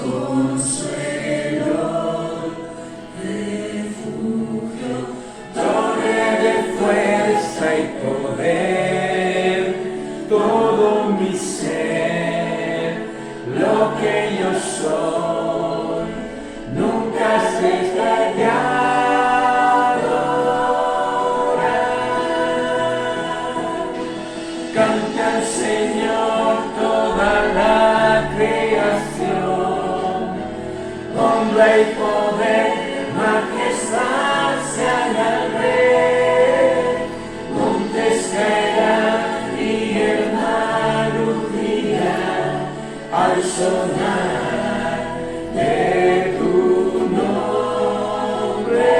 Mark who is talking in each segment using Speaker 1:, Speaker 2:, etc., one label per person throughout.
Speaker 1: consuelo, refugio, donde de fuerza y poder, todo mi ser, lo que yo soy, nunca cesará de adorar. Canta al Señor toda la creación, honra y poder, majestad sean al Rey. Montes caerán y el mar hundirá al sonar de tu nombre.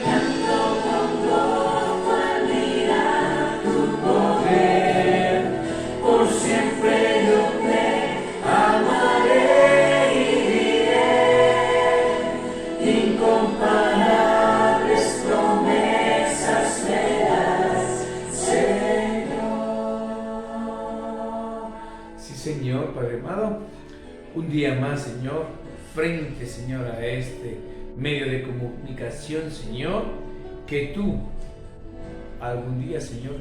Speaker 1: Canto con gozo al mirar tu poder, por siempre yo te amaré y diré, incomparables promesas me das, Señor. Sí, Señor, Padre amado, un día más, Señor, frente, Señor, a este medio de comunicación, Señor, que tú algún día, Señor,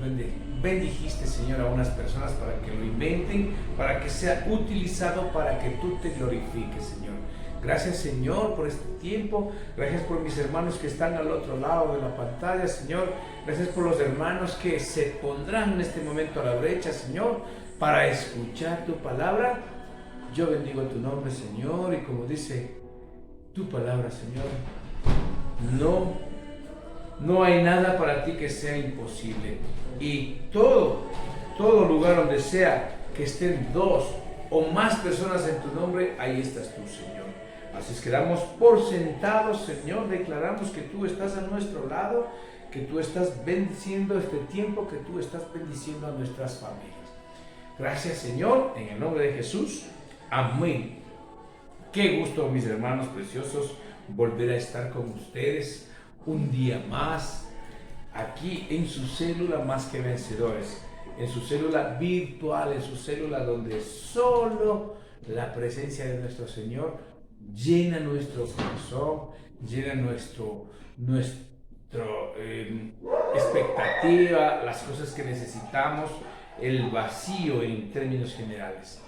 Speaker 1: bendijiste, Señor, a unas personas para que lo inventen, para que sea utilizado para que tú te glorifiques, Señor. Gracias, Señor, por este tiempo. Gracias por mis hermanos que están al otro lado de la pantalla, Señor. Gracias por los hermanos que se pondrán en este momento a la brecha, Señor, para escuchar tu palabra. Yo bendigo tu nombre, Señor, y como dice tu palabra, Señor, no hay nada para ti que sea imposible. Y todo lugar donde sea que estén dos o más personas en tu nombre, ahí estás tú, Señor. Así es que damos por sentados, Señor, declaramos que tú estás a nuestro lado, que tú estás bendiciendo este tiempo, que tú estás bendiciendo a nuestras familias. Gracias, Señor, en el nombre de Jesús. Amén. Qué gusto, mis hermanos preciosos, volver a estar con ustedes un día más, aquí en su célula Más que Vencedores, en su célula virtual, en su célula donde solo la presencia de nuestro Señor llena nuestro corazón, llena nuestro expectativa, las cosas que necesitamos, el vacío en términos generales.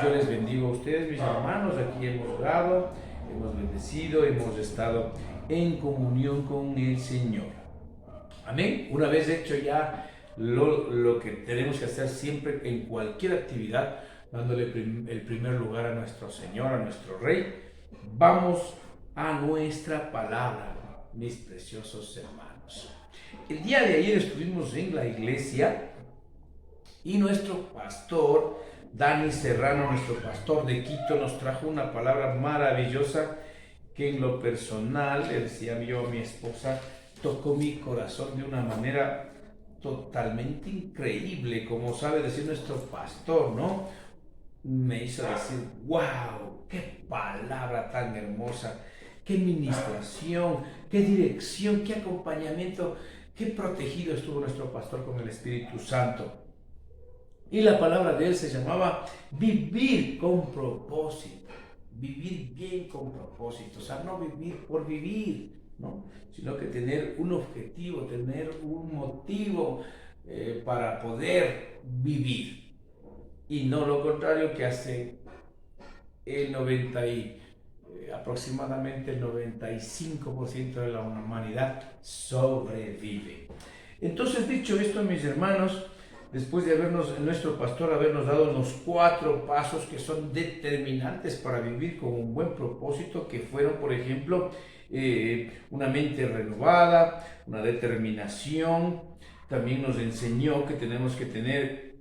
Speaker 1: Yo les bendigo a ustedes, mis hermanos. Aquí hemos orado, hemos bendecido, hemos estado en comunión con el Señor. Amén. Una vez hecho ya lo que tenemos que hacer siempre en cualquier actividad, dándole el primer lugar a nuestro Señor, a nuestro Rey, vamos a nuestra palabra, mis preciosos hermanos. El día de ayer estuvimos en la iglesia y nuestro pastor Dani Serrano, nuestro pastor de Quito, nos trajo una palabra maravillosa que en lo personal, le decía yo a mi esposa, tocó mi corazón de una manera totalmente increíble, como sabe decir nuestro pastor, ¿no? Me hizo decir, wow, qué palabra tan hermosa, qué ministración, qué dirección, qué acompañamiento, qué protegido estuvo nuestro pastor con el Espíritu Santo. Y la palabra de él se llamaba vivir con propósito, vivir bien con propósito, o sea, no vivir por vivir, ¿no? Sino que tener un objetivo, tener un motivo para poder vivir. Y no lo contrario que hace aproximadamente el 95% de la humanidad sobrevive. Entonces, dicho esto, mis hermanos, después de nuestro pastor habernos dado los 4 pasos que son determinantes para vivir con un buen propósito, que fueron, por ejemplo, una mente renovada, una determinación. También nos enseñó que tenemos que tener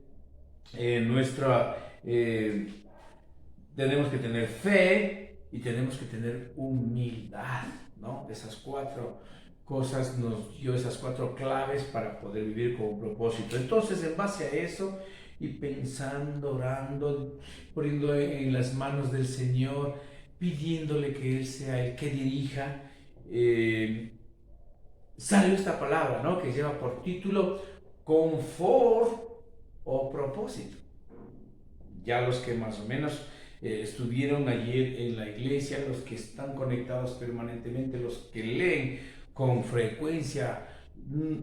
Speaker 1: tenemos que tener fe y tenemos que tener humildad, ¿no? Esas 4 cosas nos dio, esas 4 claves para poder vivir con un propósito. Entonces, en base a eso, y pensando, orando, poniendo en las manos del Señor, pidiéndole que Él sea el que dirija, salió esta palabra, ¿no? Que lleva por título confort o propósito. Ya los que más o menos estuvieron ayer en la iglesia, los que están conectados permanentemente, los que leen con frecuencia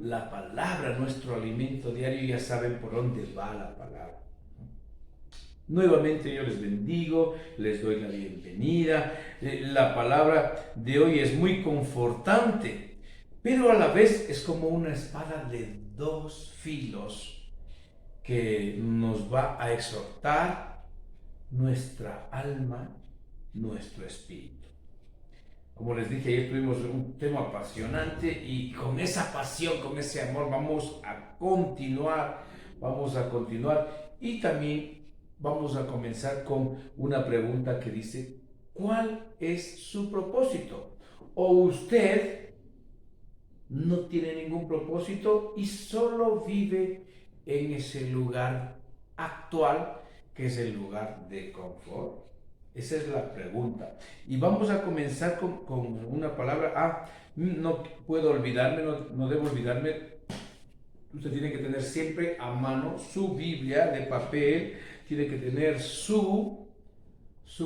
Speaker 1: la palabra, nuestro alimento diario, ya saben por dónde va la palabra. Nuevamente yo les bendigo, les doy la bienvenida. La palabra de hoy es muy confortante, pero a la vez es como una espada de dos filos que nos va a exhortar nuestra alma, nuestro espíritu. Como les dije, ayer tuvimos un tema apasionante y con esa pasión, con ese amor vamos a continuar y también vamos a comenzar con una pregunta que dice, ¿cuál es su propósito? ¿O usted no tiene ningún propósito y solo vive en ese lugar actual que es el lugar de confort? Esa es la pregunta. Y vamos a comenzar con una palabra. No puedo olvidarme, no debo olvidarme. Usted tiene que tener siempre a mano su Biblia de papel, tiene que tener su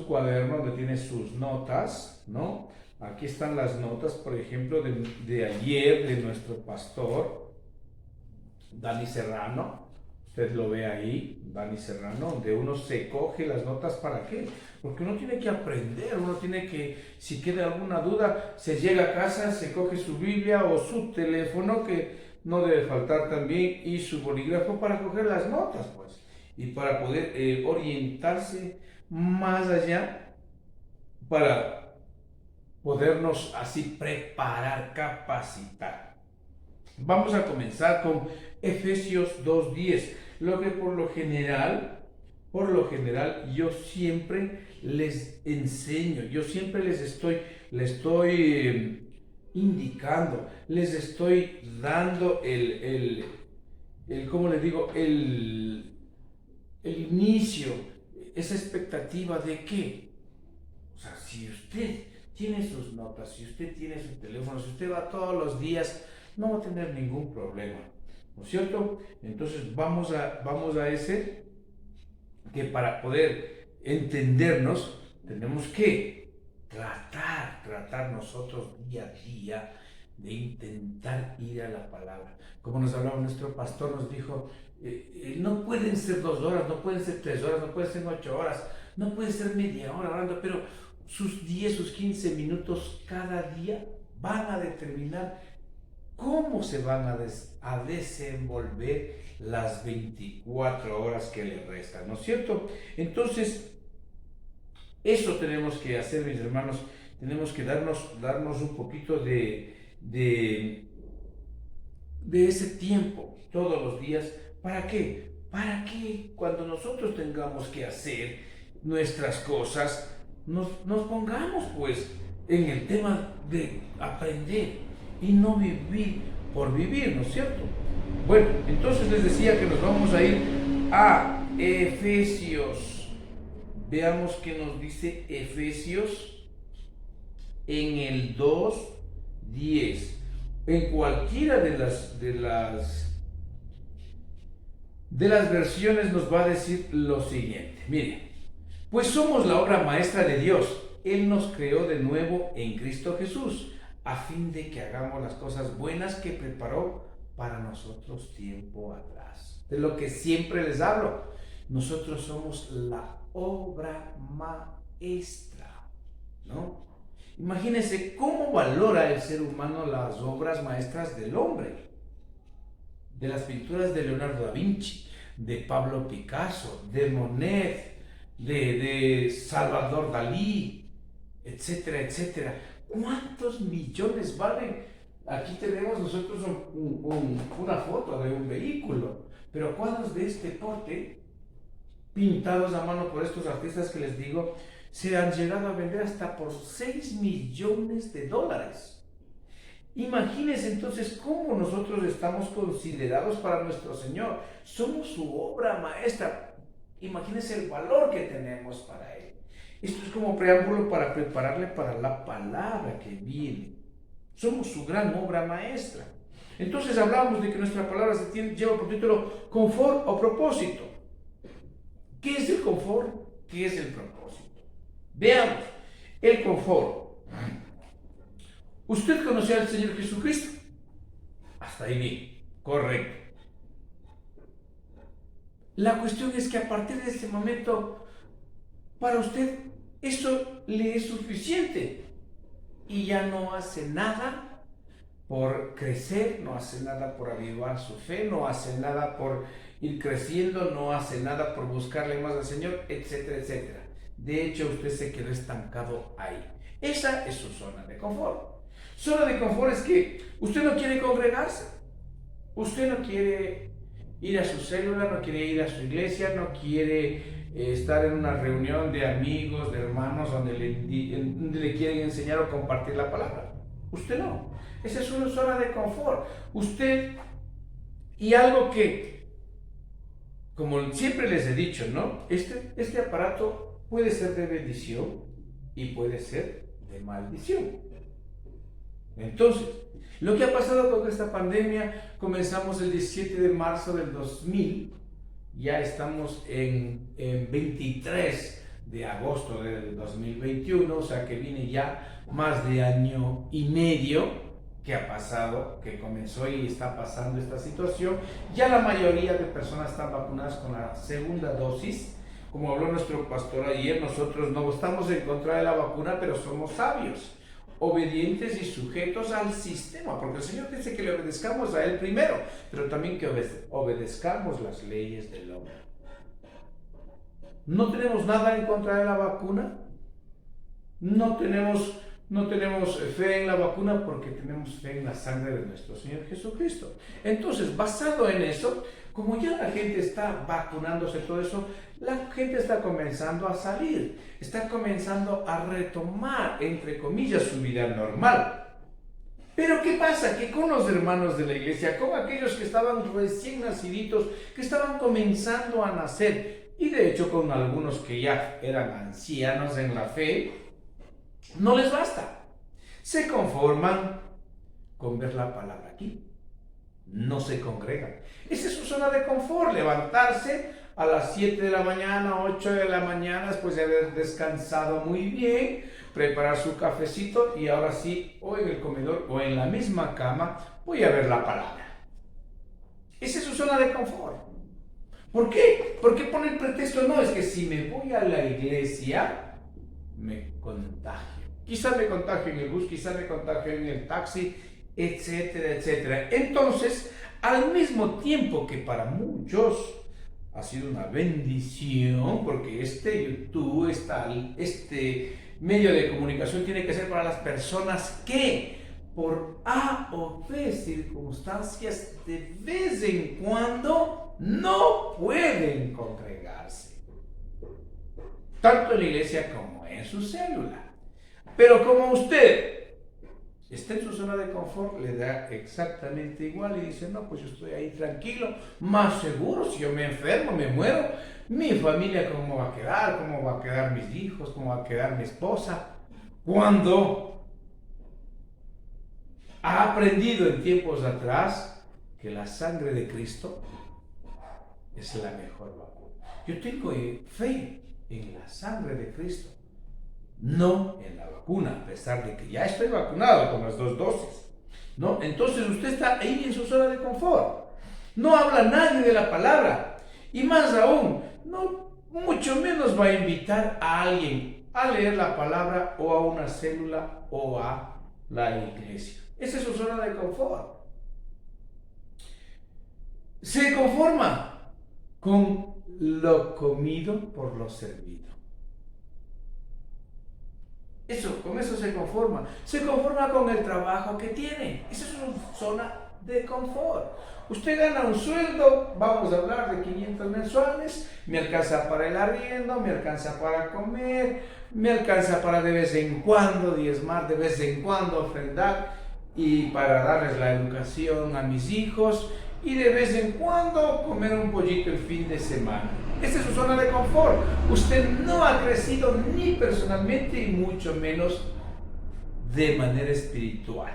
Speaker 1: cuaderno donde tiene sus notas, ¿no? Aquí están las notas, por ejemplo, de ayer de nuestro pastor, Dani Serrano. Usted lo ve ahí, Dani Serrano, donde uno se coge las notas. ¿Para qué? Porque uno tiene que aprender, uno tiene que, si queda alguna duda, se llega a casa, se coge su Biblia o su teléfono, que no debe faltar también, y su bolígrafo para coger las notas, pues, y para poder orientarse más allá, para podernos así preparar, capacitar. Vamos a comenzar con Efesios 2:10, lo que por lo general yo siempre les enseño, yo siempre les estoy indicando, les estoy dando ¿cómo le digo? El inicio, esa expectativa de que, o sea, si usted tiene sus notas, si usted tiene su teléfono, si usted va todos los días, no va a tener ningún problema, ¿no es cierto? Entonces vamos a ese, que para poder entendernos tenemos que tratar nosotros día a día de intentar ir a la palabra. Como nos hablaba nuestro pastor, nos dijo, no pueden ser 2 horas, no pueden ser 3 horas, no pueden ser 8 horas, no puede ser media hora hablando, pero sus 10, sus 15 minutos cada día van a determinar cómo se van a desenvolver las 24 horas que le restan, ¿no es cierto? Entonces, eso tenemos que hacer, mis hermanos, tenemos que darnos un poquito de ese tiempo todos los días. ¿Para qué? Para que cuando nosotros tengamos que hacer nuestras cosas, nos pongamos pues en el tema de aprender y no vivir por vivir, ¿no es cierto? Bueno, entonces les decía que nos vamos a ir a Efesios. Veamos qué nos dice Efesios en el 2:10. En cualquiera de las versiones nos va a decir lo siguiente. Mire, pues somos la obra maestra de Dios. Él nos creó de nuevo en Cristo Jesús, a fin de que hagamos las cosas buenas que preparó para nosotros tiempo atrás. De lo que siempre les hablo. Nosotros somos la obra maestra, ¿no? Imagínense cómo valora el ser humano las obras maestras del hombre. De las pinturas de Leonardo da Vinci, de Pablo Picasso, de Monet, de Salvador Dalí, etcétera, etcétera. ¿Cuántos millones valen? Aquí tenemos nosotros una foto de un vehículo, pero cuadros de este porte, pintados a mano por estos artistas que les digo, se han llegado a vender hasta por $6 millones. Imagínense entonces cómo nosotros estamos considerados para nuestro Señor. Somos su obra maestra. Imagínense el valor que tenemos para Él. Esto es como preámbulo para prepararle para la palabra que viene. Somos su gran obra maestra. Entonces hablábamos de que nuestra palabra lleva por título confort o propósito. ¿Qué es el confort? ¿Qué es el propósito? Veamos, el confort. ¿Usted conoció al Señor Jesucristo? Hasta ahí bien, correcto. La cuestión es que a partir de este momento, para usted, eso le es suficiente y ya no hace nada por crecer, no hace nada por avivar su fe, no hace nada por ir creciendo, no hace nada por buscarle más al Señor, etcétera, etcétera. De hecho, usted se quedó estancado ahí. Esa es su zona de confort. Zona de confort es que usted no quiere congregarse, usted no quiere ir a su célula, no quiere ir a su iglesia, no quiere estar en una reunión de amigos, de hermanos, donde le quieren enseñar o compartir la palabra. Usted no. Esa es una zona de confort. Usted, y algo que, como siempre les he dicho, ¿no? Este aparato puede ser de bendición y puede ser de maldición. Entonces, lo que ha pasado con esta pandemia, comenzamos el 17 de marzo del 2000, ya estamos en 23 de agosto del 2021, o sea que viene ya más de año y medio que ha pasado, que comenzó y está pasando esta situación. Ya la mayoría de personas están vacunadas con la segunda dosis. Como habló nuestro pastor ayer, nosotros no estamos en contra de la vacuna, pero somos sabios, obedientes y sujetos al sistema, porque el Señor dice que le obedezcamos a Él primero, pero también que obedezcamos las leyes del hombre. No tenemos nada en contra de la vacuna, no tenemos fe en la vacuna porque tenemos fe en la sangre de nuestro Señor Jesucristo. Entonces, basado en eso, como ya la gente está vacunándose, todo eso, la gente está comenzando a salir, está comenzando a retomar, entre comillas, su vida normal. Pero ¿qué pasa? Que con los hermanos de la iglesia, con aquellos que estaban recién naciditos, que estaban comenzando a nacer, y de hecho con algunos que ya eran ancianos en la fe, no les basta. Se conforman con ver la palabra aquí. No se congregan. Esa es su zona de confort, levantarse a las 7 de la mañana, 8 de la mañana, después de haber descansado muy bien, preparar su cafecito y ahora sí, o en el comedor o en la misma cama, voy a ver la palabra. Esa es su zona de confort. ¿Por qué? ¿Por qué pone el pretexto? No, es que si me voy a la iglesia, me contagio. Quizá me contagio en el bus, quizá me contagio en el taxi, etcétera, etcétera. Entonces, al mismo tiempo que para muchos ha sido una bendición, porque este YouTube, este medio de comunicación tiene que ser para las personas que por A o B circunstancias de vez en cuando no pueden congregarse, tanto en la iglesia como en su célula. Pero como usted está en su zona de confort, le da exactamente igual y dice, no, pues yo estoy ahí tranquilo, más seguro, si yo me enfermo, me muero, mi familia cómo va a quedar, cómo va a quedar mis hijos, cómo va a quedar mi esposa. Cuando ha aprendido en tiempos atrás que la sangre de Cristo es la mejor vacuna. Yo tengo fe en la sangre de Cristo, no en la vacuna, a pesar de que ya estoy vacunado con las 2 dosis, ¿no? Entonces usted está ahí en su zona de confort. No habla nadie de la palabra. Y más aún, no, mucho menos va a invitar a alguien a leer la palabra o a una célula o a la iglesia. Esa es su zona de confort. Se conforma con lo comido por lo servido. Con eso se conforma. Se conforma con el trabajo que tiene. Esa es su zona de confort. Usted gana un sueldo, vamos a hablar de 500 mensuales, me alcanza para el arriendo, me alcanza para comer, me alcanza para de vez en cuando diezmar, de vez en cuando ofrendar y para darles la educación a mis hijos y de vez en cuando comer un pollito el fin de semana. Esta es su zona de confort. Usted no ha crecido ni personalmente y mucho menos de manera espiritual.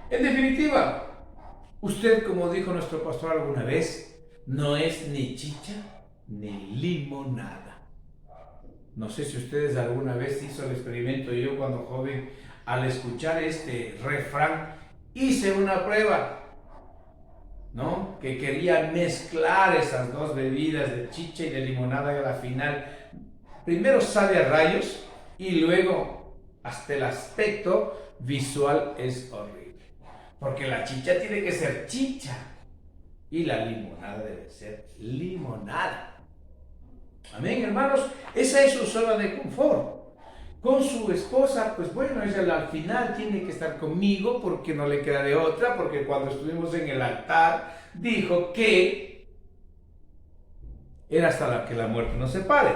Speaker 1: En definitiva, usted, como dijo nuestro pastor alguna vez, no es ni chicha ni limonada. No sé si ustedes alguna vez hizo el experimento. Yo cuando joven, al escuchar este refrán, hice una prueba, ¿no? Que quería mezclar esas dos bebidas de chicha y de limonada y a la final, primero sabe a rayos y luego hasta el aspecto visual es horrible. Porque la chicha tiene que ser chicha y la limonada debe ser limonada. Amén, hermanos. Esa es su zona de confort. Con su esposa, pues bueno, ella al final tiene que estar conmigo porque no le queda de otra, porque cuando estuvimos en el altar dijo que era hasta que la muerte nos separe.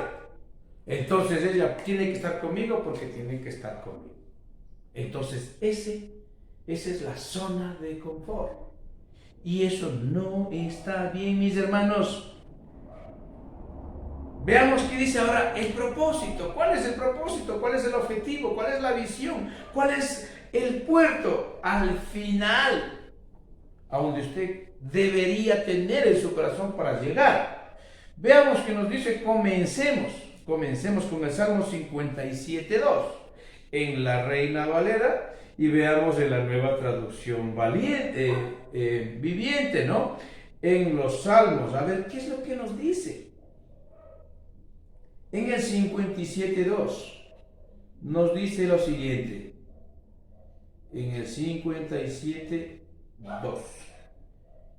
Speaker 1: Entonces ella tiene que estar conmigo porque tiene que estar conmigo. Entonces esa es la zona de confort. Y eso no está bien, mis hermanos. Veamos qué dice ahora el propósito. ¿Cuál es el propósito? ¿Cuál es el objetivo? ¿Cuál es la visión? ¿Cuál es el puerto al final a donde usted debería tener en su corazón para llegar? Veamos que nos dice, comencemos con el Salmo 57.2 en la Reina Valera y veamos en la Nueva Traducción Viviente, ¿no? En los Salmos, a ver qué es lo que nos dice. En el 57.2 nos dice lo siguiente. En el 57.2.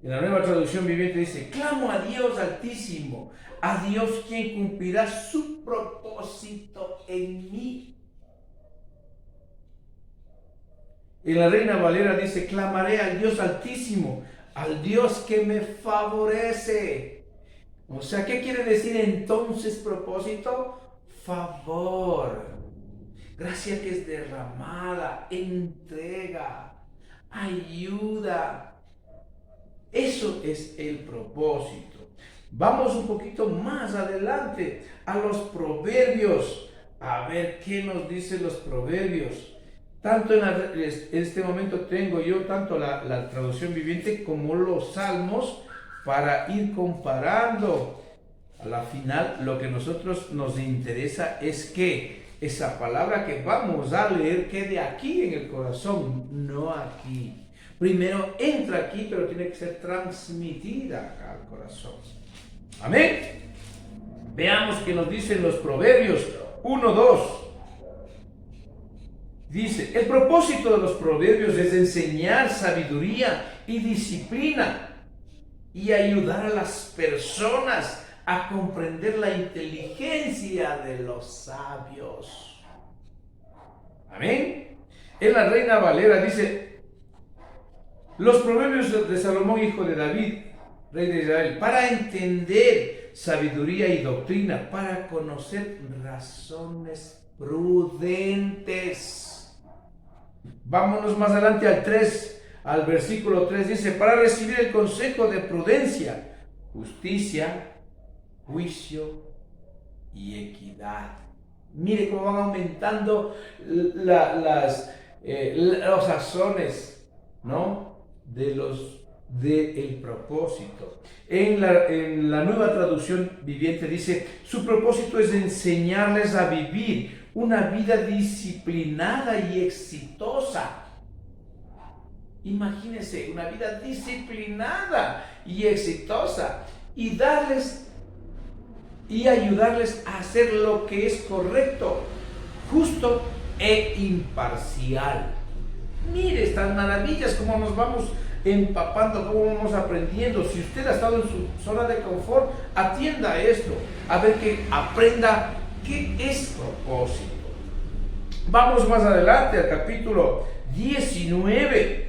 Speaker 1: En la Nueva Traducción Viviente dice, clamo a Dios Altísimo, a Dios quien cumplirá su propósito en mí. En la Reina Valera dice, clamaré al Dios Altísimo, al Dios que me favorece. O sea, ¿qué quiere decir entonces propósito? Favor, gracia que es derramada, entrega, ayuda. Eso es el propósito. Vamos un poquito más adelante a los proverbios, a ver qué nos dicen los proverbios. Tanto en este momento tengo yo tanto la traducción viviente como los salmos, para ir comparando. A la final, lo que a nosotros nos interesa es que esa palabra que vamos a leer quede aquí en el corazón, no aquí. Primero entra aquí, pero tiene que ser transmitida acá al corazón. Amén. Veamos qué nos dicen los Proverbios 1:2. Dice, el propósito de los proverbios es enseñar sabiduría y disciplina y ayudar a las personas a comprender la inteligencia de los sabios. Amén. En la Reina Valera dice, los proverbios de Salomón, hijo de David, rey de Israel, para entender sabiduría y doctrina, para conocer razones prudentes. Vámonos más adelante al versículo 3, dice, para recibir el consejo de prudencia, justicia, juicio y equidad. Mire cómo van aumentando las razones, ¿no? del propósito. En la Nueva Traducción Viviente dice, su propósito es enseñarles a vivir una vida disciplinada y exitosa. Imagínense, una vida disciplinada y exitosa, y ayudarles a hacer lo que es correcto, justo e imparcial. Mire estas maravillas, cómo nos vamos empapando, cómo vamos aprendiendo. Si usted ha estado en su zona de confort, atienda a esto, a ver que aprenda qué es propósito. Vamos más adelante al capítulo 19,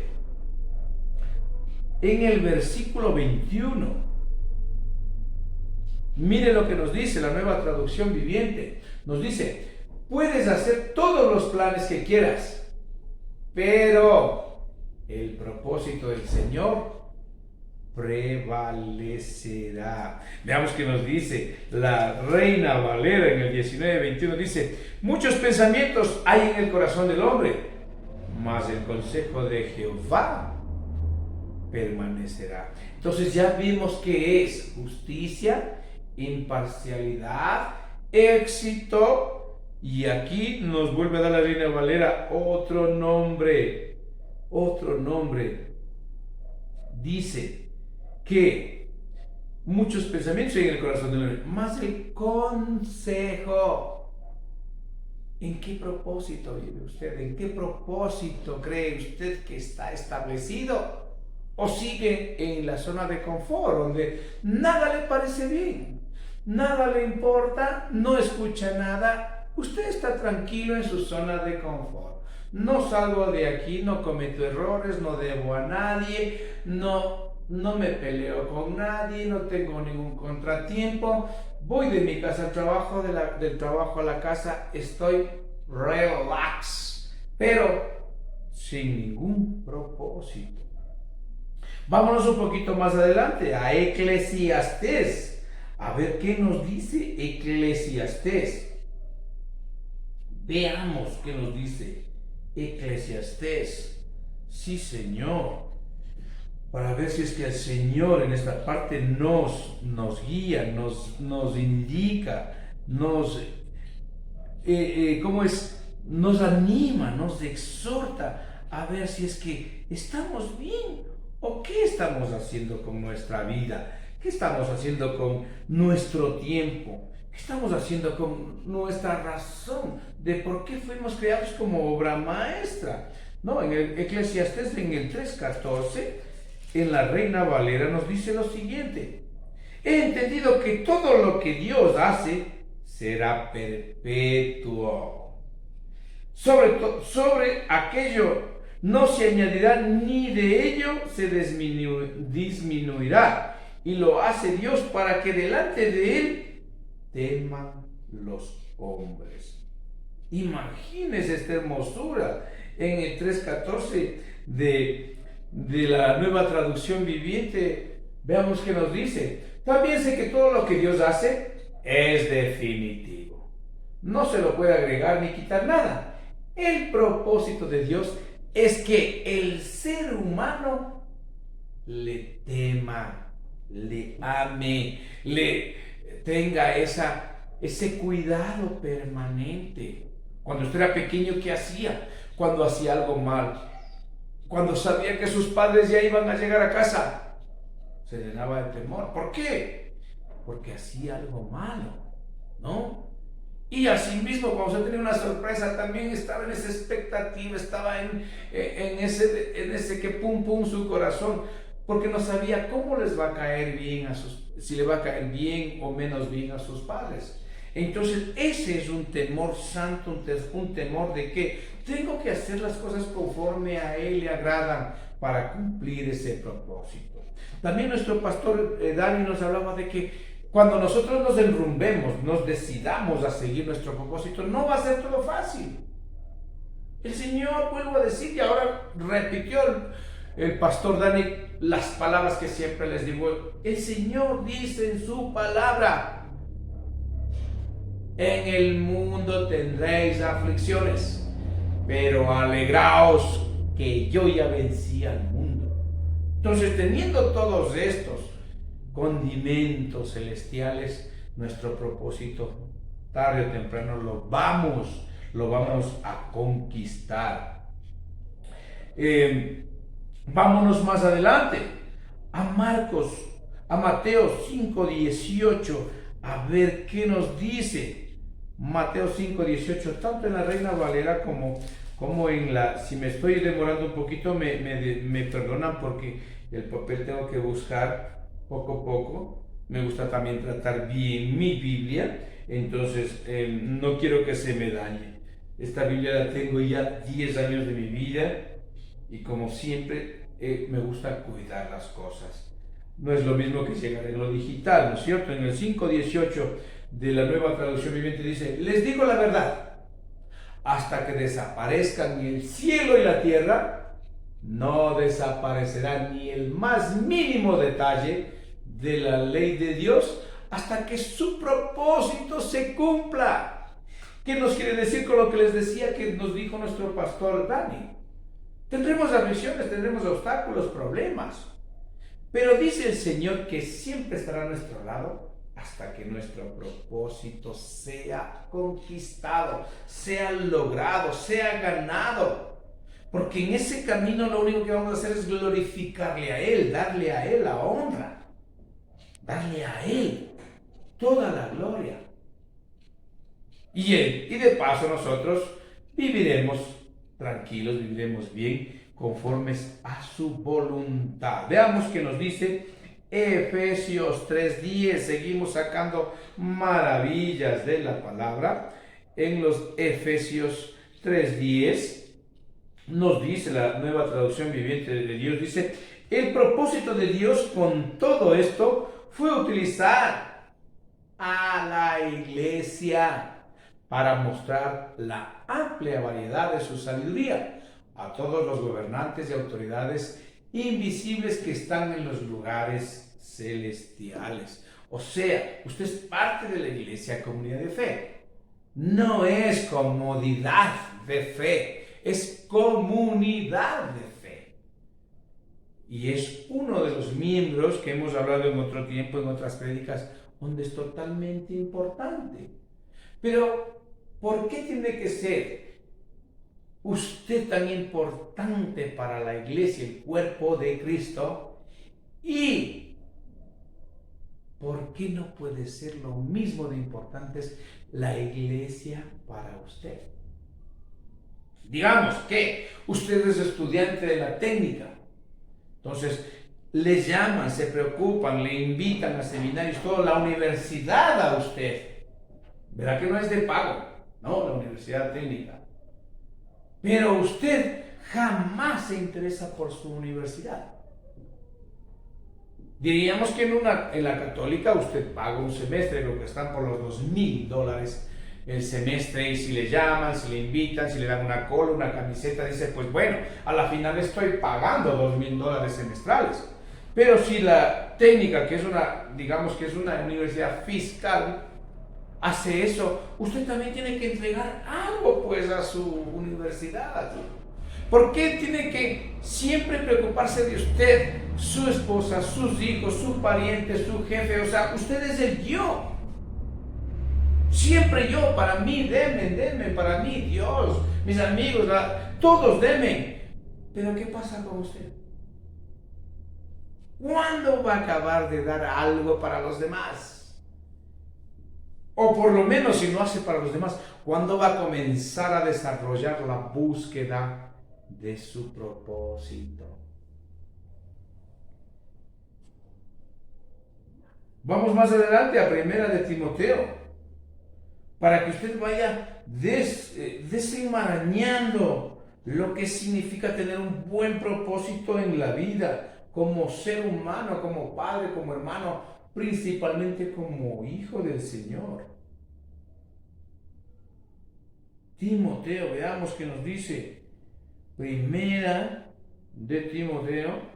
Speaker 1: en el versículo 21. Mire lo que nos dice la Nueva Traducción Viviente. Nos dice, puedes hacer todos los planes que quieras, pero el propósito del Señor prevalecerá. Veamos que nos dice la Reina Valera en el 19:21. Dice, muchos pensamientos hay en el corazón del hombre, mas el consejo de Jehová permanecerá. Entonces ya vimos que es justicia, imparcialidad éxito, y aquí nos vuelve a dar la Reina Valera otro nombre, dice que muchos pensamientos hay en el corazón del hombre, más el consejo. ¿En qué propósito vive usted? ¿En qué propósito cree usted que está establecido? ¿O sigue en la zona de confort, donde nada le parece bien, nada le importa, no escucha nada? Usted está tranquilo en su zona de confort. No salgo de aquí, no cometo errores, no debo a nadie, no me peleo con nadie, no tengo ningún contratiempo. Voy de mi casa al trabajo, del trabajo a la casa, estoy relax, pero sin ningún propósito. Vámonos un poquito más adelante a Eclesiastés, a ver qué nos dice Eclesiastés. Veamos qué nos dice Eclesiastés. Sí, Señor. Para ver si es que el Señor en esta parte nos guía, nos indica, nos anima, nos exhorta a ver si es que estamos bien o qué estamos haciendo con nuestra vida, qué estamos haciendo con nuestro tiempo, qué estamos haciendo con nuestra razón de por qué fuimos creados como obra maestra. No, en el Eclesiastés, en el 3:14, en la Reina Valera nos dice lo siguiente: he entendido que todo lo que Dios hace será perpetuo. Sobre aquello no se añadirá, ni de ello se disminuirá. Y lo hace Dios para que delante de Él teman los hombres. Imagínense esta hermosura en el 3:14 de la Nueva Traducción Viviente. Veamos qué nos dice: también sé que todo lo que Dios hace es definitivo, no se lo puede agregar ni quitar nada. El propósito de Dios es que el ser humano le tema, le ame, le tenga ese cuidado permanente. Cuando usted era pequeño, ¿qué hacía? Cuando hacía algo mal, cuando sabía que sus padres ya iban a llegar a casa, se llenaba de temor. ¿Por qué? Porque hacía algo malo, ¿no? Y así mismo, cuando usted tenía una sorpresa, también estaba en esa expectativa, estaba en ese que pum pum su corazón, porque no sabía cómo les va a caer bien si le va a caer bien o menos bien a sus padres. Entonces ese es un temor santo, un temor de que tengo que hacer las cosas conforme a Él le agradan para cumplir ese propósito. También nuestro pastor Dani nos hablaba de que cuando nosotros nos enrumbemos, nos decidamos a seguir nuestro propósito, no va a ser todo fácil. El Señor, vuelvo a decir, y ahora repitió el pastor Dani las palabras que siempre les digo. El Señor dice en su palabra: en el mundo tendréis aflicciones, pero alegraos que yo ya vencí al mundo. Entonces, teniendo todos estos condimentos celestiales, nuestro propósito tarde o temprano lo vamos a conquistar. Vámonos más adelante a Mateo 5:18, a ver qué nos dice. Mateo 5:18, tanto en la Reina Valera como en la, si me estoy demorando un poquito, me perdonan porque el papel tengo que buscar poco a poco. Me gusta también tratar bien mi Biblia, entonces no quiero que se me dañe. Esta Biblia la tengo ya 10 años de mi vida y como siempre me gusta cuidar las cosas. No es lo mismo que llegar en lo digital, ¿no es cierto? En el 5:18 de la Nueva Traducción Viviente dice: les digo la verdad, hasta que desaparezcan ni el cielo y la tierra, no desaparecerá ni el más mínimo detalle de la ley de Dios hasta que su propósito se cumpla. ¿Qué nos quiere decir con lo que les decía que nos dijo nuestro pastor Dani? Tendremos aflicciones, tendremos obstáculos, problemas, pero dice el Señor que siempre estará a nuestro lado hasta que nuestro propósito sea conquistado, sea logrado, sea ganado. Porque en ese camino lo único que vamos a hacer es glorificarle a Él, darle a Él la honra, darle a Él toda la gloria. Y de paso nosotros viviremos tranquilos, viviremos bien, conformes a su voluntad. Veamos que nos dice Efesios 3:10. Seguimos sacando maravillas de la palabra. En los Efesios 3:10 nos dice la Nueva Traducción Viviente de Dios, dice: el propósito de Dios con todo esto fue utilizar a la iglesia para mostrar la amplia variedad de su sabiduría a todos los gobernantes y autoridades invisibles que están en los lugares celestiales. O sea, usted es parte de la iglesia, comunidad de fe. No es comodidad de fe, es comunidad de fe. Y es uno de los miembros que hemos hablado en otro tiempo, en otras prédicas, donde es totalmente importante. Pero, ¿por qué tiene que ser usted tan importante para la iglesia, el cuerpo de Cristo? ¿Y por qué no puede ser lo mismo de importante la iglesia para usted? Digamos que usted es estudiante de la técnica, entonces le llaman, se preocupan, le invitan a seminarios, toda la universidad a usted. ¿Verdad que no es de pago? No, la universidad técnica. Pero usted jamás se interesa por su universidad. Diríamos que en la católica usted paga un semestre, lo que están por los $2,000 el semestre, y si le llaman, si le invitan, si le dan una cola, una camiseta, dice, pues bueno, a la final estoy pagando $2,000 semestrales. Pero si la técnica, que es digamos que es una universidad fiscal, hace eso, usted también tiene que entregar algo pues a su universidad. ¿Por qué tiene que siempre preocuparse de usted, su esposa, sus hijos, su pariente, su jefe? O sea, usted es el yo. Siempre yo, para mí, denme, para mí, Dios, mis amigos, todos denme. Pero ¿qué pasa con usted? ¿Cuándo va a acabar de dar algo para los demás? O por lo menos, si no hace para los demás, ¿cuándo va a comenzar a desarrollar la búsqueda de su propósito? Vamos más adelante a Primera de Timoteo, para que usted vaya desenmarañando lo que significa tener un buen propósito en la vida, como ser humano, como padre, como hermano, principalmente como hijo del Señor. Timoteo, veamos que nos dice Primera de Timoteo,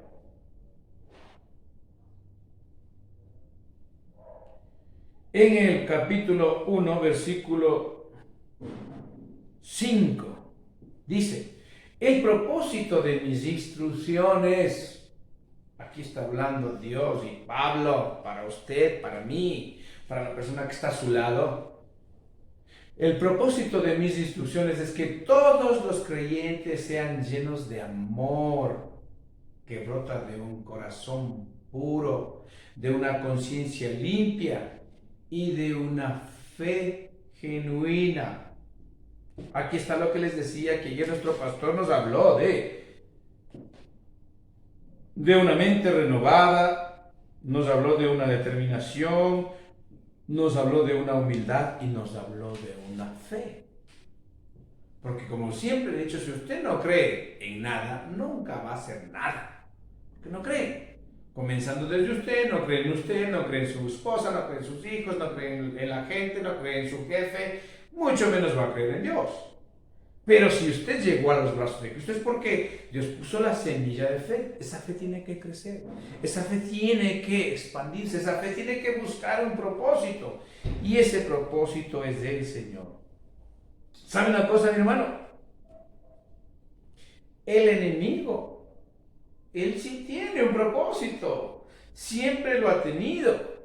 Speaker 1: en el capítulo 1, versículo 5, dice: el propósito de mis instrucciones, aquí está hablando Dios y Pablo, para usted, para mí, para la persona que está a su lado. El propósito de mis instrucciones es que todos los creyentes sean llenos de amor, que brota de un corazón puro, de una conciencia limpia y de una fe genuina. Aquí está lo que les decía, que ayer nuestro pastor nos habló de una mente renovada, nos habló de una determinación, nos habló de una humildad y nos habló de una fe. Porque como siempre he dicho, si usted no cree en nada, nunca va a hacer nada. Porque no cree. Comenzando desde usted, no cree en usted, no cree en su esposa, no cree en sus hijos, no cree en la gente, no cree en su jefe, mucho menos va a creer en Dios. Pero si usted llegó a los brazos de Cristo es porque Dios puso la semilla de fe. Esa fe tiene que crecer, esa fe tiene que expandirse, esa fe tiene que buscar un propósito. Y ese propósito es del Señor. ¿Sabe una cosa, mi hermano? El enemigo, él sí tiene un propósito, siempre lo ha tenido.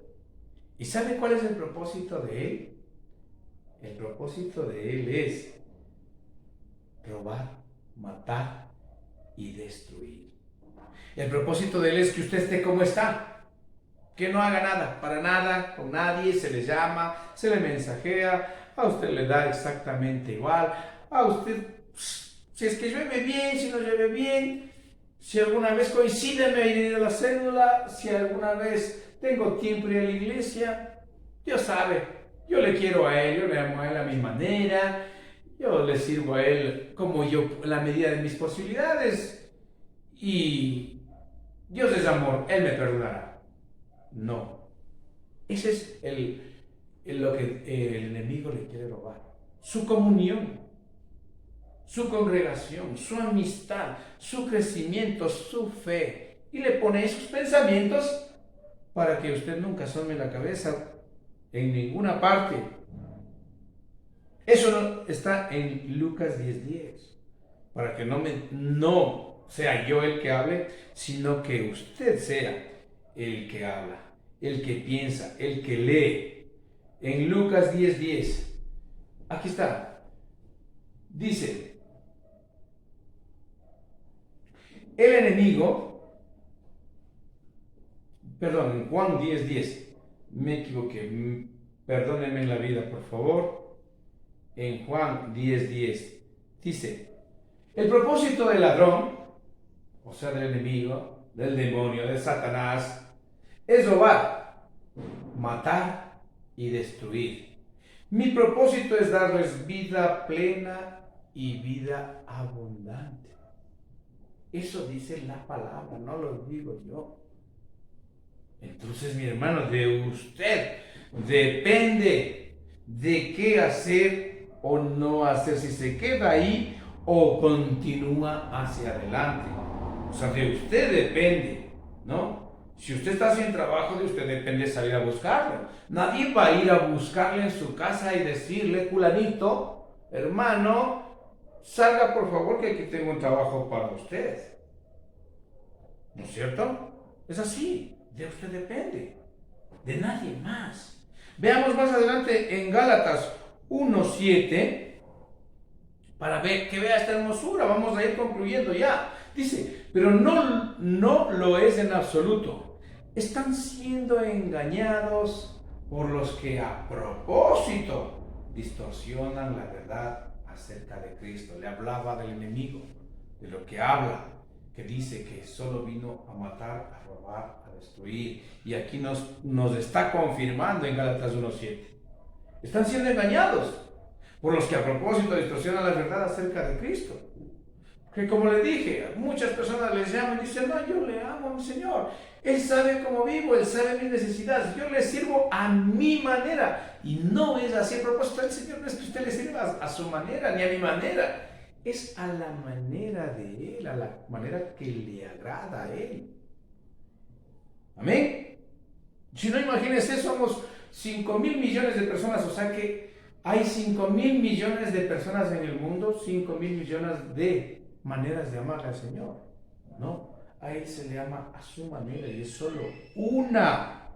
Speaker 1: ¿Y sabe cuál es el propósito de él? El propósito de él es robar, matar y destruir. El propósito de él es que usted esté como está, que no haga nada, para nada, con nadie, se le llama, se le mensajea, a usted le da exactamente igual, a usted, si es que llueve bien, si no llueve bien, si alguna vez coincide me iré a la cédula, si alguna vez tengo tiempo ir a la iglesia, Dios sabe, yo le quiero a él, yo le amo a él a mi manera, yo le sirvo a él como yo, en la medida de mis posibilidades, y Dios es amor, él me perdonará. No, ese es lo que el enemigo le quiere robar. Su comunión, su congregación, su amistad, su crecimiento, su fe. Y le pone esos pensamientos para que usted nunca asome la cabeza en ninguna parte. Eso está en Lucas 10:10. Para que no sea yo el que hable, sino que usted sea el que habla, el que piensa, el que lee. En Lucas 10:10, aquí está, dice, el enemigo, perdón, en Juan 10:10, me equivoqué, perdónenme la vida, por favor. En Juan 10:10, dice, el propósito del ladrón, o sea, del enemigo, del demonio, de Satanás, es robar, matar y destruir. Mi propósito es darles vida plena y vida abundante. Eso dice la palabra, no lo digo yo. Entonces, mi hermano, de usted depende de qué hacer o no hacer, si se queda ahí o continúa hacia adelante. O sea, de usted depende, ¿no? Si usted está sin trabajo, de usted depende salir a buscarlo. Nadie va a ir a buscarle en su casa y decirle, fulanito, hermano, salga por favor que aquí tengo un trabajo para usted. ¿No es cierto? Es así, de usted depende, de nadie más. Veamos más adelante en Gálatas 1:7 para ver que vea esta hermosura. Vamos a ir concluyendo ya. Dice, pero no lo es en absoluto. Están siendo engañados por los que a propósito distorsionan la verdad acerca de Cristo. Le hablaba del enemigo, de lo que habla, que dice que solo vino a matar, a robar, a destruir. Y aquí nos está confirmando en Gálatas 1:7. Están siendo engañados por los que a propósito distorsionan la verdad acerca de Cristo. Que como le dije, muchas personas les llaman y dicen, no, yo le amo a mi Señor. Él sabe cómo vivo, Él sabe mis necesidades. Yo le sirvo a mi manera. Y no es así. El propósito del Señor no es que usted le sirva a su manera, ni a mi manera. Es a la manera de Él, a la manera que le agrada a Él. Amén. Si no, imagínense, somos 5,000 millones de personas, o sea que hay 5,000 millones de personas en el mundo, 5,000 millones de maneras de amar al Señor. No, a Él se le ama a su manera y es solo una.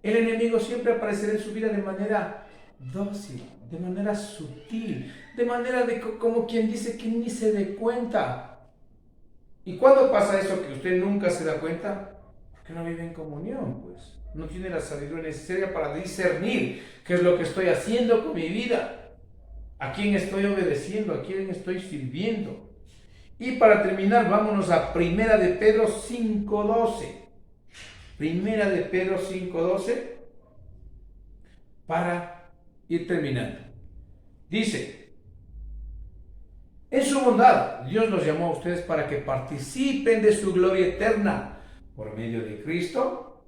Speaker 1: El enemigo siempre aparecerá en su vida de manera dócil, de manera sutil, de manera como quien dice que ni se dé cuenta. ¿Y cuándo pasa eso que usted nunca se da cuenta? Porque no vive en comunión, pues. No tiene la sabiduría necesaria para discernir qué es lo que estoy haciendo con mi vida. ¿A quién estoy obedeciendo? ¿A quién estoy sirviendo? Y para terminar, vámonos a Primera de Pedro 5:12. Primera de Pedro 5:12 para ir terminando. Dice, en su bondad, Dios los llamó a ustedes para que participen de su gloria eterna por medio de Cristo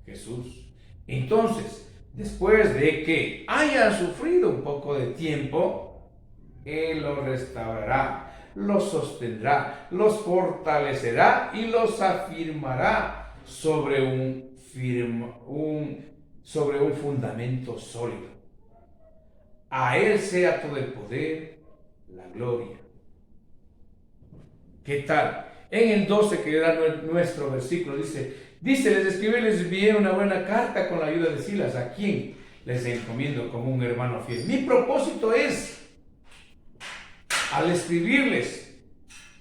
Speaker 1: Jesús. Entonces, después de que hayan sufrido un poco de tiempo, Él los restaurará, los sostendrá, los fortalecerá y los afirmará sobre un fundamento sólido. A Él sea todo el poder, la gloria. ¿Qué tal? En el 12, que era nuestro versículo, dice, Dice, les escribí y les envié una buena carta con la ayuda de Silas, a quien les encomiendo como un hermano fiel. Mi propósito es, al escribirles,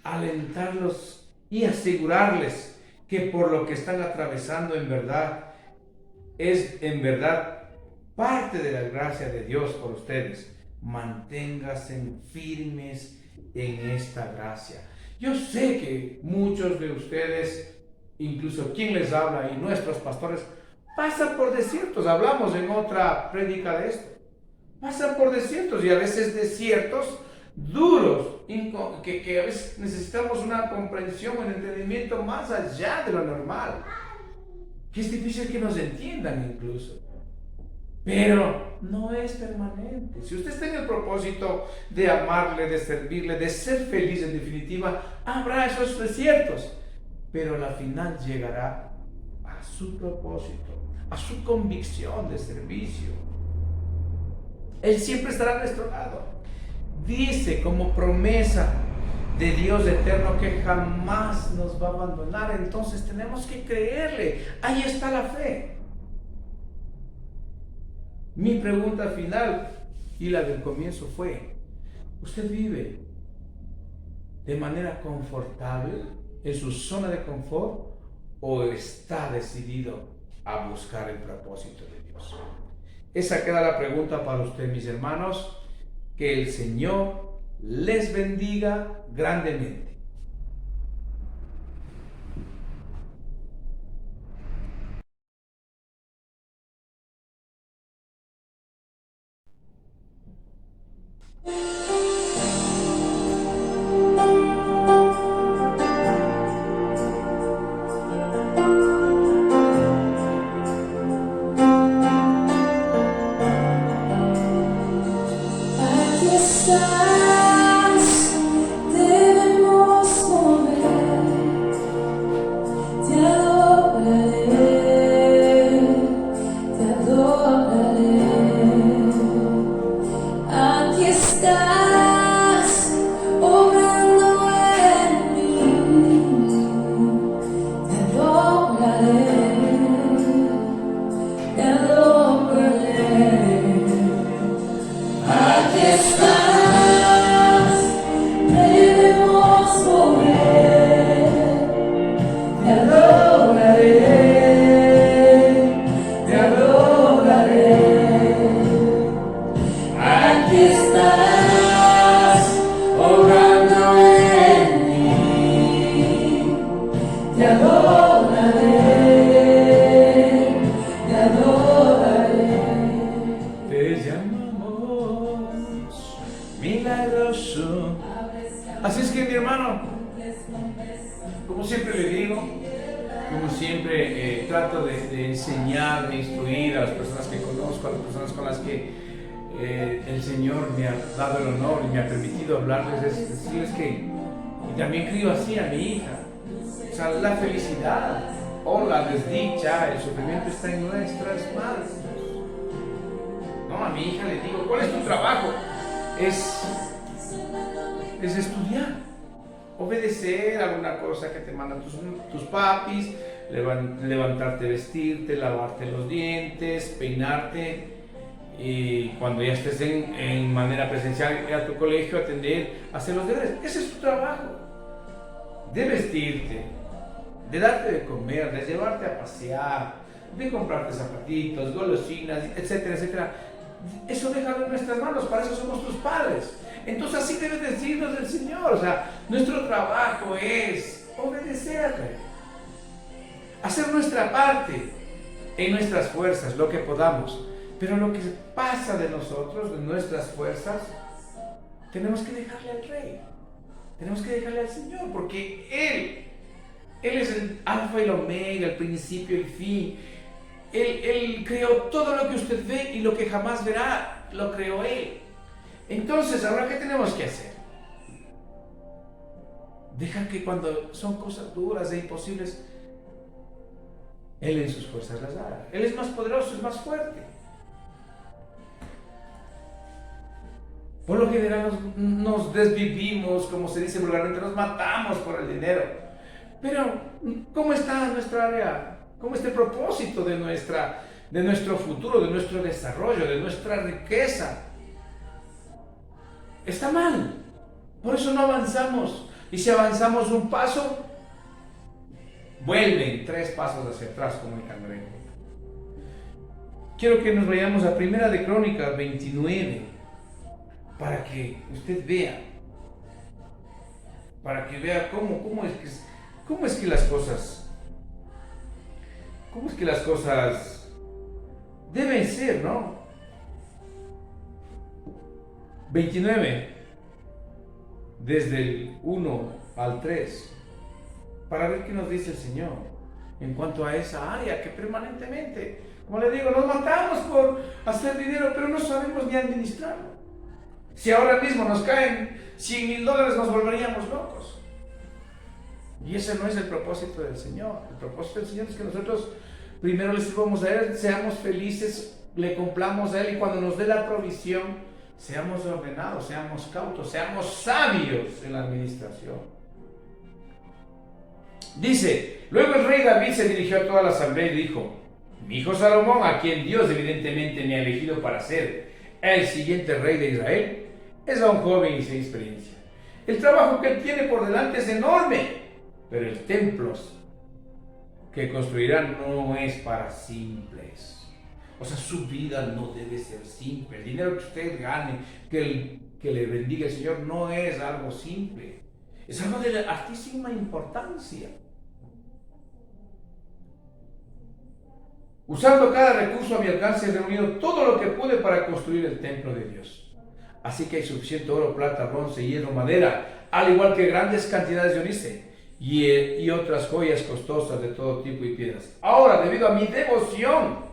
Speaker 1: alentarlos y asegurarles que por lo que están atravesando es en verdad parte de la gracia de Dios por ustedes. Manténganse firmes en esta gracia. Yo sé que muchos de ustedes, incluso quien les habla y nuestros pastores, pasan por desiertos. Hablamos en otra prédica de esto. Pasan por desiertos, y a veces desiertos duros, que a veces necesitamos una comprensión, un entendimiento más allá de lo normal, que es difícil que nos entiendan incluso, pero no es permanente. Si usted está en el propósito de amarle, de servirle, de ser feliz, en definitiva, habrá esos desiertos, pero al final llegará a su propósito, a su convicción de servicio. Él siempre estará a nuestro lado. Dice como promesa de Dios eterno que jamás nos va a abandonar. Entonces tenemos que creerle. Ahí está la fe. Mi pregunta final y la del comienzo fue: ¿usted vive de manera confortable en su zona de confort o está decidido a buscar el propósito de Dios? Esa queda la pregunta para usted, mis hermanos. Que el Señor les bendiga grandemente. Así es que, mi hermano, como siempre le digo, como siempre trato de enseñar, de instruir a las personas que conozco, a las personas con las que el Señor me ha dado el honor y me ha permitido hablarles, es decirles que, y también crío así a mi hija, o sea, la felicidad o la desdicha, el sufrimiento está en nuestras manos. No, a mi hija le digo: ¿cuál es tu trabajo? Es estudiar, obedecer alguna cosa que te mandan tus papis, levantarte, vestirte, lavarte los dientes, peinarte, y cuando ya estés en manera presencial, ir a tu colegio, atender, hacer los deberes. Ese es tu trabajo, de vestirte, de darte de comer, de llevarte a pasear, de comprarte zapatitos, golosinas, etcétera, etcétera. Eso déjalo en nuestras manos, para eso somos tus padres. Entonces así debe decirnos el Señor. O sea, nuestro trabajo es obedecerle, hacer nuestra parte en nuestras fuerzas, lo que podamos. Pero lo que pasa de nosotros, de nuestras fuerzas, tenemos que dejarle al Rey, tenemos que dejarle al Señor, porque Él es el alfa y el omega, el principio y el fin. Él creó todo lo que usted ve, y lo que jamás verá, lo creó Él. Entonces, ¿ahora qué tenemos que hacer? Dejar que cuando son cosas duras e imposibles, Él en sus fuerzas las haga. Él es más poderoso, es más fuerte. Por lo general nos desvivimos, como se dice vulgarmente, nos matamos por el dinero. Pero, ¿cómo está nuestra área ¿Cómo está el propósito de nuestro futuro, de nuestro desarrollo, de nuestra riqueza? Está mal. Por eso no avanzamos. Y si avanzamos un paso, vuelven 3 pasos hacia atrás como el cangrejo. Quiero que nos vayamos a Primera de Crónicas 29 para que usted vea, cómo es que las cosas deben ser, ¿no? 29, desde el 1 al 3, para ver qué nos dice el Señor en cuanto a esa área que permanentemente, como le digo, nos matamos por hacer dinero, pero no sabemos ni administrarlo. Si ahora mismo nos caen $100,000, nos volveríamos locos. Y ese no es el propósito del Señor. El propósito del Señor es que nosotros primero le sirvamos a Él, seamos felices, le cumplamos a Él, y cuando nos dé la provisión, seamos ordenados, seamos cautos, seamos sabios en la administración. Dice, luego el rey David se dirigió a toda la asamblea y dijo: mi hijo Salomón, a quien Dios evidentemente me ha elegido para ser el siguiente rey de Israel, es aún joven y sin experiencia. El trabajo que él tiene por delante es enorme, pero el templo que construirá no es para simples. O sea, su vida no debe ser simple. El dinero que usted gane, que le bendiga el Señor, no es algo simple. Es algo de altísima importancia. Usando cada recurso a mi alcance, he reunido todo lo que pude para construir el templo de Dios. Así que hay suficiente oro, plata, bronce, hierro, madera, al igual que grandes cantidades de ónice y otras joyas costosas de todo tipo y piedras. Ahora, debido a mi devoción,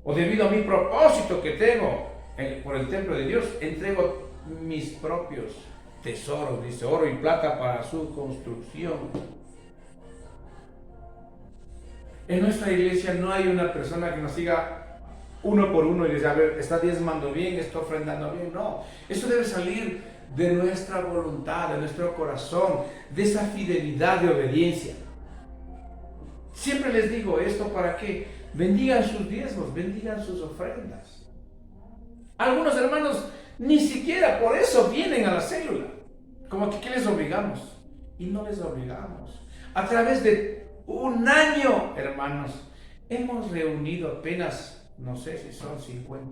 Speaker 1: o debido a mi propósito que tengo por el templo de Dios, entrego mis propios tesoros, dice, oro y plata para su construcción. En nuestra iglesia no hay una persona que nos siga uno por uno y dice: a ver, está diezmando bien, está ofrendando bien. No, eso debe salir de nuestra voluntad, de nuestro corazón, de esa fidelidad de obediencia. Siempre les digo esto para que bendigan sus diezmos, bendigan sus ofrendas. Algunos hermanos ni siquiera por eso vienen a la célula. Como que ¿qué les obligamos? Y no les obligamos. A través de un año, hermanos, hemos reunido apenas, no sé si son $50,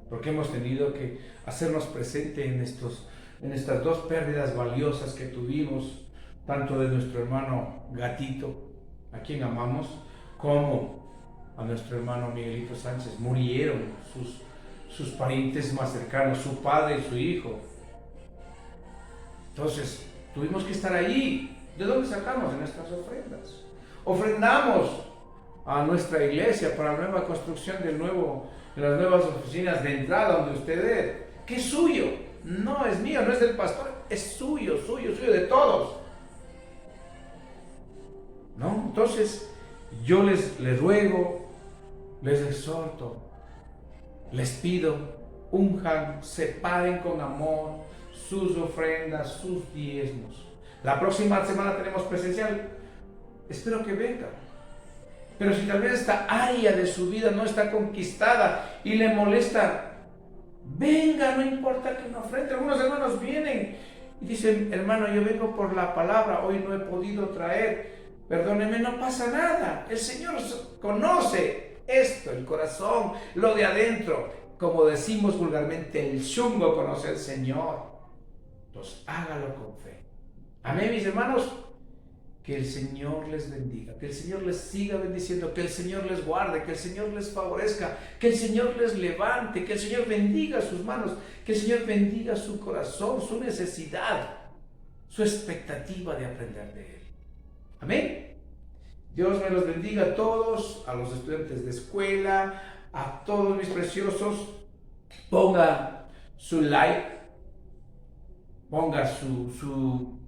Speaker 1: porque hemos tenido que hacernos presente en estas 2 pérdidas valiosas que tuvimos, tanto de nuestro hermano Gatito, a quien amamos, como a nuestro hermano Miguelito Sánchez. Murieron sus parientes más cercanos, su padre y su hijo. Entonces, tuvimos que estar allí. ¿De dónde sacamos? De nuestras ofrendas. Ofrendamos a nuestra iglesia para la nueva construcción de las nuevas oficinas de entrada donde usted es, que es suyo. No es mío, no es del pastor, es suyo, de todos. ¿No? Entonces, yo les ruego, les exhorto, les pido, unjan, separen con amor sus ofrendas, sus diezmos. La próxima semana tenemos presencial. Espero que venga. Pero si tal vez esta área de su vida no está conquistada y le molesta, venga, no importa que no ofrende. Algunos hermanos vienen y dicen: hermano, yo vengo por la palabra, hoy no he podido traer. Perdóneme, no pasa nada. El Señor conoce esto, el corazón, lo de adentro. Como decimos vulgarmente, el chungo conoce al Señor. Entonces, hágalo con fe. Amén, mis hermanos. Que el Señor les bendiga, que el Señor les siga bendiciendo, que el Señor les guarde, que el Señor les favorezca, que el Señor les levante, que el Señor bendiga sus manos, que el Señor bendiga su corazón, su necesidad, su expectativa de aprender de Él. Amén. Dios me los bendiga a todos, a los estudiantes de escuela, a todos mis preciosos. Ponga su like, ponga su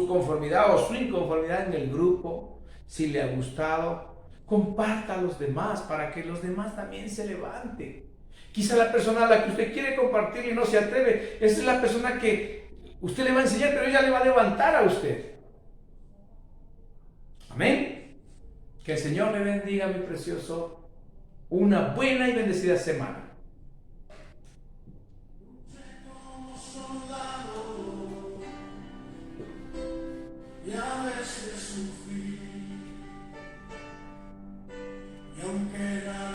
Speaker 1: conformidad o su inconformidad en el grupo, si le ha gustado. Comparta a los demás para que los demás también se levanten. Quizá la persona a la que usted quiere compartir y no se atreve, esa es la persona que usted le va a enseñar, pero ella le va a levantar a usted. Amén. Que el Señor le bendiga, mi precioso. Una buena y bendecida semana.